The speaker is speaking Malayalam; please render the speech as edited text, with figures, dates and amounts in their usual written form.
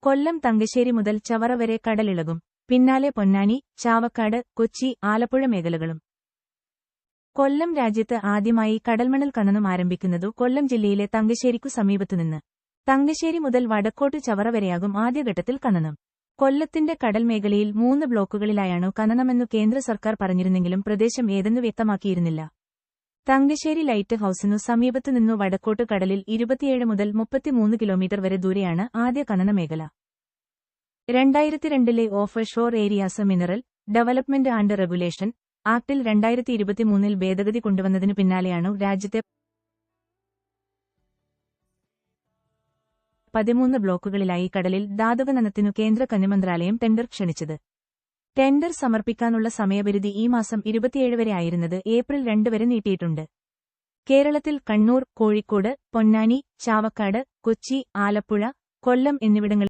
കൊല്ലം തങ്കശ്ശേരി മുതൽ ചവറ വരെ കടലിളകും. പിന്നാലെ പൊന്നാനി, ചാവക്കാട്, കൊച്ചി, ആലപ്പുഴ മേഖലകളും. കൊല്ലം രാജ്യത്ത് ആദ്യമായി കടൽമണൽ ഖനനം ആരംഭിക്കുന്നതു കൊല്ലം ജില്ലയിലെ തങ്കശ്ശേരിക്കു സമീപത്തുനിന്ന്. തങ്കശ്ശേരി മുതൽ വടക്കോട്ട് ചവറ വരെയാകും ആദ്യഘട്ടത്തിൽ ഖനനം. കൊല്ലത്തിന്റെ കടൽ മേഖലയിൽ 3 ബ്ലോക്കുകളിലായാണു ഖനനമെന്നു കേന്ദ്ര സർക്കാർ പറഞ്ഞിരുന്നെങ്കിലും പ്രദേശം ഏതെന്നു വ്യക്തമാക്കിയിരുന്നില്ല. തങ്കശ്ശേരി ലൈറ്റ് ഹൌസിനു സമീപത്തുനിന്നു വടക്കോട്ട് കടലിൽ 27 മുതൽ 33 കിലോമീറ്റർ വരെ ദൂരെയാണ് ആദ്യ ഖനന മേഖല. 2002 offshore areas mineral development and regulation ആക്ടിൽ 2023 ഭേദഗതി കൊണ്ടുവന്നതിനു പിന്നാലെയാണു രാജ്യത്തെ 13 ബ്ലോക്കുകളിലായി കടലിൽ ധാതുഖനനത്തിനു കേന്ദ്ര ഖനിമന്ത്രാലയം ടെൻഡർ ക്ഷണിച്ചത്. ടെൻഡർ സമർപ്പിക്കാനുള്ള സമയപരിധി ഈ മാസം 27 വരെ ആയിരുന്നത് ഏപ്രിൽ 2 വരെ നീട്ടിയിട്ടുണ്ട്. കേരളത്തിൽ കണ്ണൂർ, കോഴിക്കോട്, പൊന്നാനി, ചാവക്കാട്, കൊച്ചി, ആലപ്പുഴ, കൊല്ലം എന്നിവിടങ്ങളിൽ